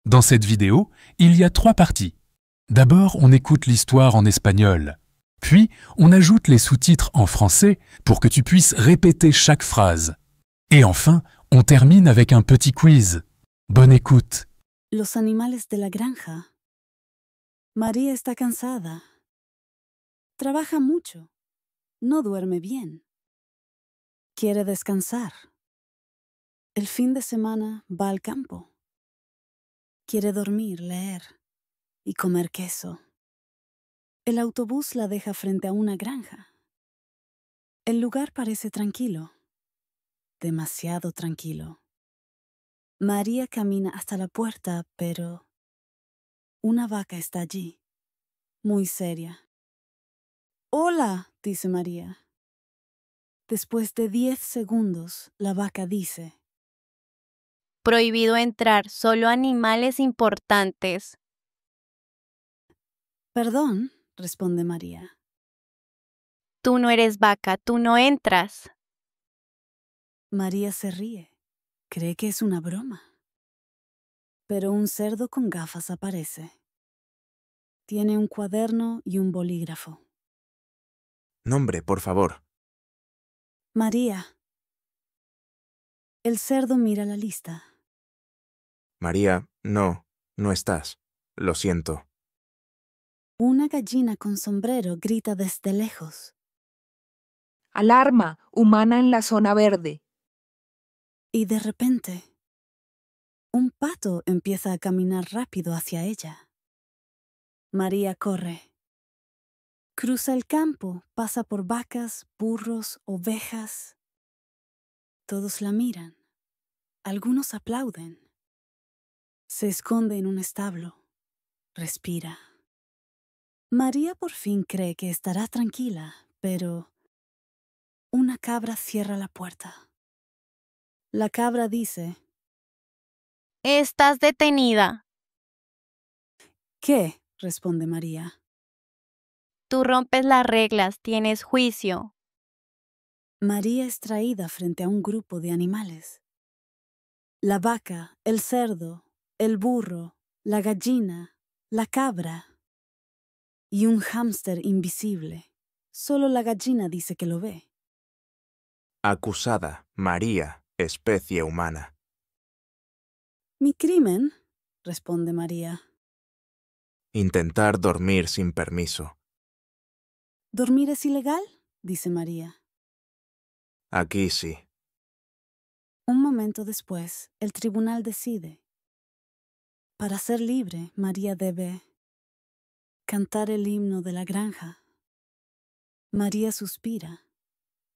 Dans cette vidéo, il y a 3 parties. D'abord, on écoute l'histoire en espagnol. Puis, on ajoute les sous-titres en français pour que tu puisses répéter chaque phrase. Et enfin, on termine avec un petit quiz. Bonne écoute. Los animales de la granja. María está cansada. Trabaja mucho. No duerme bien. Quiere descansar. El fin de semana va al campo. Quiere dormir, leer y comer queso. El autobús la deja frente a una granja. El lugar parece tranquilo. Demasiado tranquilo. María camina hasta la puerta, pero una vaca está allí, muy seria. ¡Hola!, dice María. Después de 10 segundos, la vaca dice: Prohibido entrar, solo animales importantes. «Perdón», responde María. Tú no eres vaca, tú no entras. María se ríe. Cree que es una broma. Pero un cerdo con gafas aparece. Tiene un cuaderno y un bolígrafo. Nombre, por favor. María. El cerdo mira la lista. María, no estás. Lo siento. Una gallina con sombrero grita desde lejos. Alarma, humana en la zona verde. Y de repente, un pato empieza a caminar rápido hacia ella. María corre. Cruza el campo, pasa por vacas, burros, ovejas. Todos la miran. Algunos aplauden. Se esconde en un establo. Respira. María por fin cree que estará tranquila, pero una cabra cierra la puerta. La cabra dice: Estás detenida. «¿Qué?», responde María. Tú rompes las reglas, tienes juicio. María es traída frente a un grupo de animales. La vaca, el cerdo, el burro, la gallina, la cabra y un hámster invisible. Solo la gallina dice que lo ve. Acusada, María, especie humana. «¿Mi crimen?», responde María. Intentar dormir sin permiso. «¿Dormir es ilegal?», dice María. Aquí sí. Un momento después, el tribunal decide. Para ser libre, María debe cantar el himno de la granja. María suspira.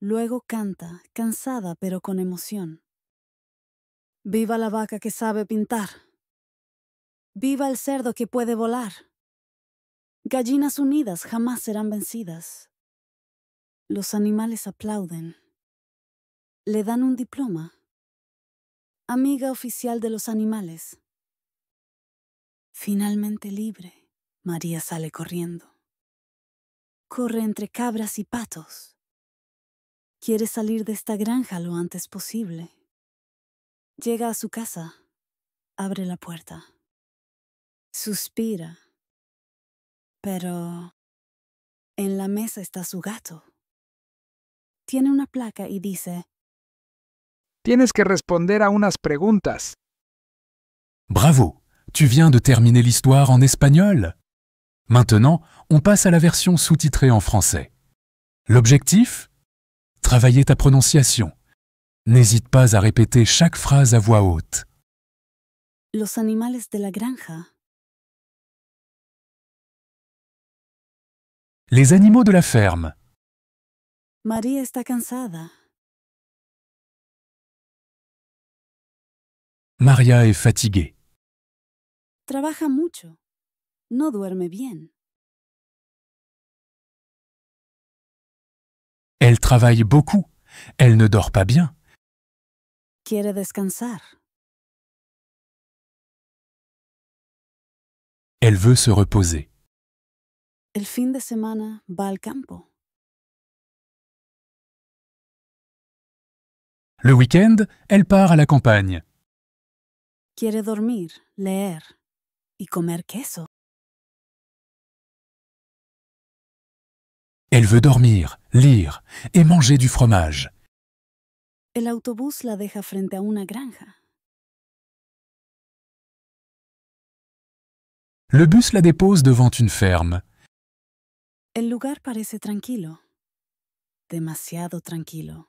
Luego canta, cansada pero con emoción. «Viva la vaca que sabe pintar. Viva el cerdo que puede volar. Gallinas unidas jamás serán vencidas». Los animales aplauden. Le dan un diploma. Amiga oficial de los animales. Finalmente libre, María sale corriendo. Corre entre cabras y patos. Quiere salir de esta granja lo antes posible. Llega a su casa. Abre la puerta. Suspira. Pero en la mesa está su gato. Tiene una placa y dice: Tienes que responder a unas preguntas. Bravo, tu viens de terminer l'histoire en espagnol. Maintenant, on passe à la version sous-titrée en français. L'objectif ? Travailler ta prononciation. N'hésite pas à répéter chaque phrase à voix haute. «Los animales de la granja». Les animaux de la ferme. María está cansada. Maria est fatiguée. Trabaja mucho. No duerme bien. Elle travaille beaucoup. Elle ne dort pas bien. Quiere descansar. Elle veut se reposer. El fin de semana va al campo. Le week-end, elle part à la campagne. Quiere dormir, leer y comer queso. Elle veut dormir, lire et manger du fromage. El autobús la deja frente a una granja. Le bus la dépose devant une ferme. El lugar parece tranquilo. Demasiado tranquilo.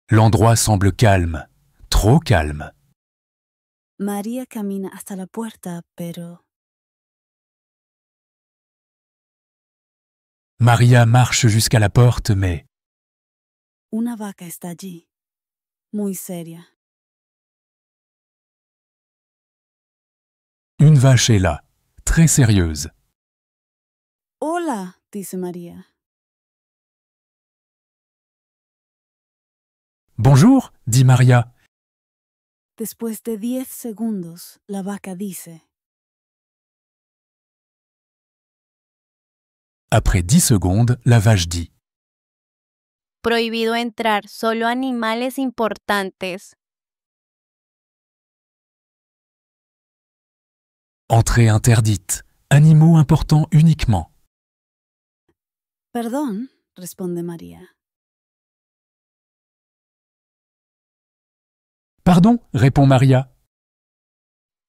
L'endroit semble calme, trop calme. María camina hasta la puerta, pero Maria marche jusqu'à la porte, mais una vaca está allí, muy seria. une vache est là, très sérieuse. Hola, dice María. Bonjour, dit Maria. Después de 10 segundos, la vaca dice, Après 10 secondes, la vache dit Prohibido entrar, solo animales importantes. Entrée interdite, animaux importants uniquement. Perdón, responde María. Pardon, répond Maria.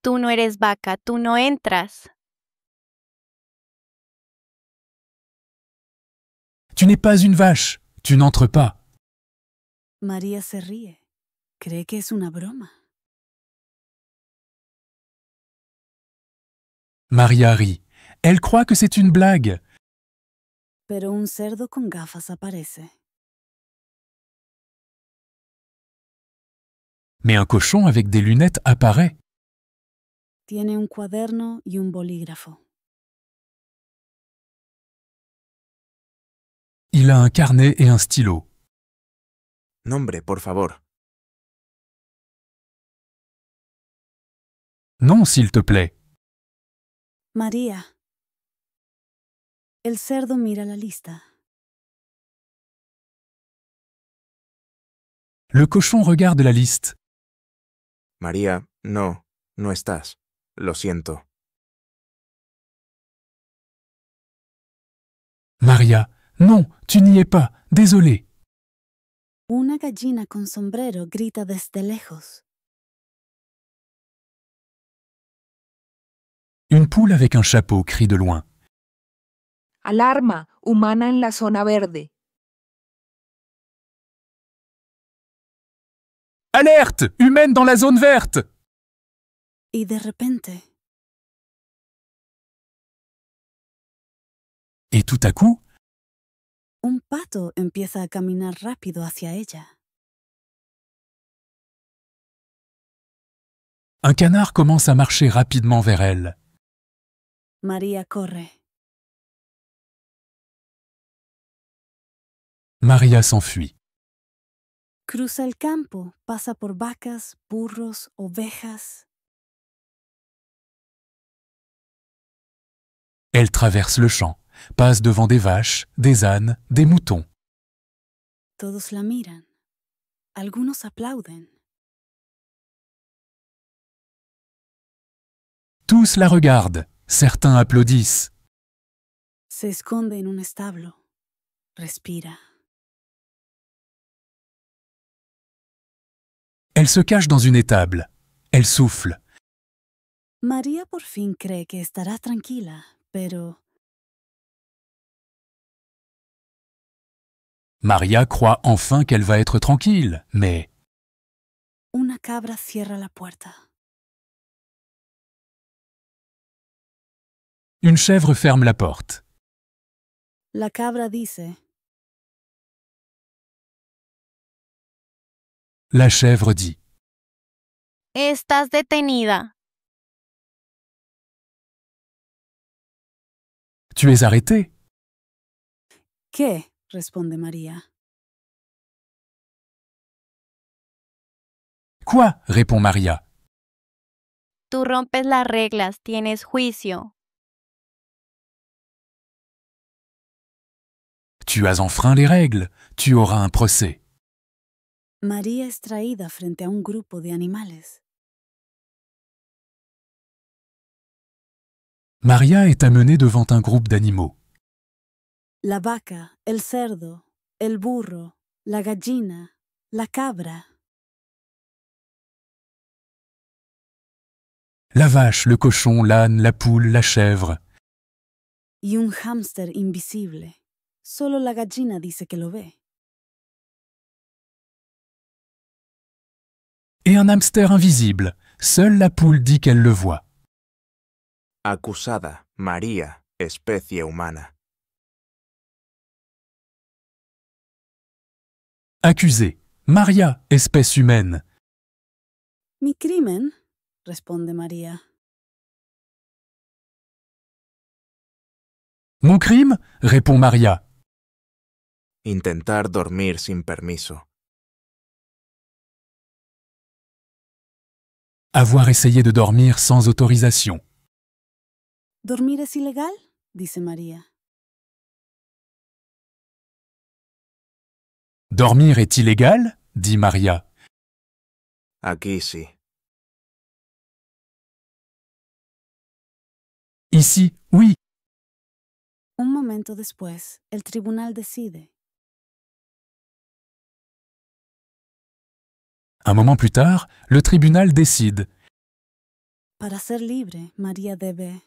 Tú no eres vaca, tú no entras. Tu n'es pas une vache, tu n'entres pas. María se ríe. Cree que es una broma. Maria rit. Elle croit que c'est une blague. Pero un cerdo con gafas aparece. Mais un cochon avec des lunettes apparaît. Tiene un cuaderno y un bolígrafo. Il a un carnet et un stylo. Nombre, por favor. Non, s'il te plaît. María. El cerdo mira la lista. Le cochon regarde la liste. María, no, no estás. Lo siento. Maria, non, tu n'y es pas, désolé. Una gallina con sombrero grita desde lejos. Une poule avec un chapeau crie de loin. Alarma, humana en la zona verde. Alerte! Humaine dans la zone verte! Y de repente, Et tout à coup, un pato empieza a caminar rápido hacia ella. un canard commence à marcher rapidement vers elle. María corre. Maria s'enfuit. Cruza el campo, pasa por vacas, burros, ovejas. Elle traverse le champ, passe devant des vaches, des ânes, des moutons. Todos la miran. Algunos aplauden. Tous la regardent, certains applaudissent. Se esconde en un establo. Respira. Elle se cache dans une étable. Elle souffle. María por fin cree que estará tranquila, pero Maria croit enfin qu'elle va être tranquille, mais una cabra cierra la puerta. une chèvre ferme la porte. La cabra dice, La chèvre dit Estás detenida. « Tu es arrêtée ?» ¿Qué? Responde María. Quoi? Répond Maria. Tú rompes las reglas, tienes juicio. Tu as enfreint les règles, tu auras un procès. María es traída frente a un grupo de animales. Maria est amenée devant un groupe d'animaux. La vaca, el cerdo, el burro, la gallina, la cabra. La vache, le cochon, l'âne, la poule, la chèvre. Y un hámster invisible. Solo la gallina dice que lo ve. Et un hamster invisible. Seule la poule dit qu'elle le voit. Acusada, María, especie humana. Accusé. Maria, espèce humaine. Mi crimen, responde María. Mon crime, répond Maria. Intentar dormir sin permiso. Avoir essayé de dormir sans autorisation. ¿Dormir es ilegal? Dice María. Dormir est illégal? Dit Maria. Aquí sí. Ici, oui. Un momento después, el tribunal decide. Un moment plus tard, le tribunal décide. Para ser libre, María debe.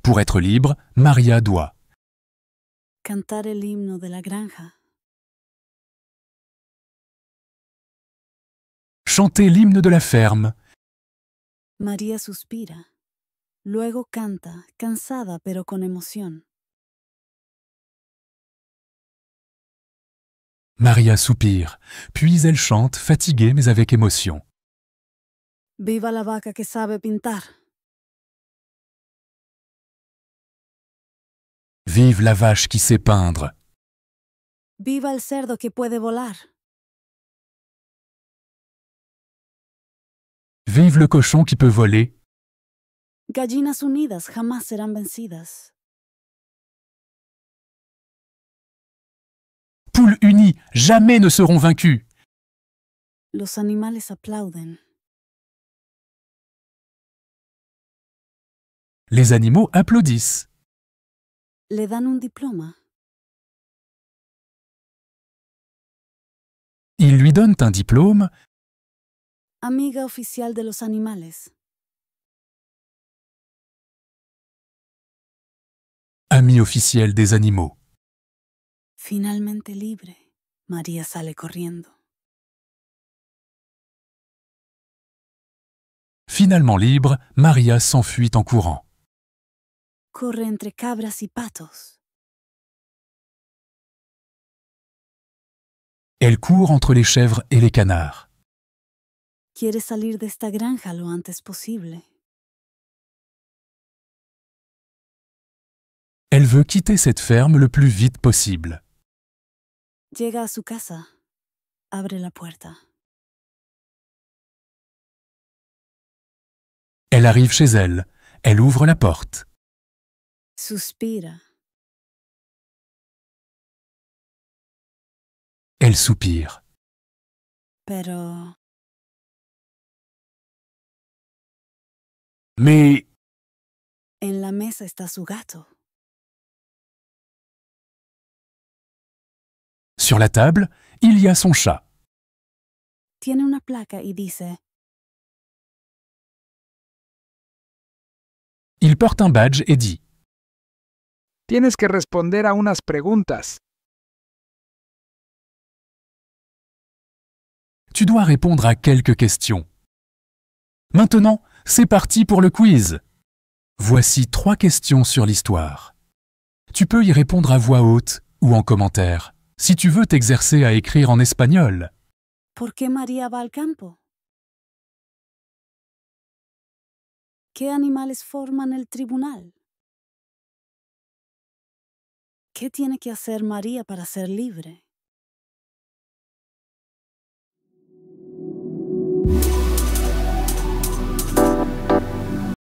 Pour être libre, Maria doit Cantar el himno de la granja. chanter l'hymne de la ferme. María suspira. Luego canta, cansada pero con emoción. Maria soupire, puis elle chante, fatiguée mais avec émotion. Viva la vaca que sabe pintar. Vive la vache qui sait peindre. Viva el cerdo que puede volar. Vive le cochon qui peut voler. Gallinas unidas jamás serán vencidas. Poules unies jamais ne seront vaincues. Los animales aplauden. Les animaux applaudissent. Le dan un diploma. Ils lui donnent un diplôme. Amiga oficial de los animales. Ami officiel des animaux. Finalmente libre, María sale corriendo. Finalement libre, Maria s'enfuit en courant. Corre entre cabras y patos. Elle court entre les chèvres et les canards. Quiere salir de esta granja lo antes posible. Elle veut quitter cette ferme le plus vite possible. Llega a su casa. Abre la puerta. Elle arrive chez elle. Elle ouvre la porte. Suspira. Elle soupire. Pero Mais en la mesa está su gato. sur la table, il y a son chat. Tiene una placa y dice: Il porte un badge et dit Tienes que responder a unas preguntas. « Tu dois répondre à quelques questions. » Maintenant, c'est parti pour le quiz. Voici 3 questions sur l'histoire. Tu peux y répondre à voix haute ou en commentaire, si tu veux t'exercer à écrire en espagnol. ¿Por qué María va al campo? ¿Qué animales forman el tribunal? ¿Qué tiene que hacer María para ser libre?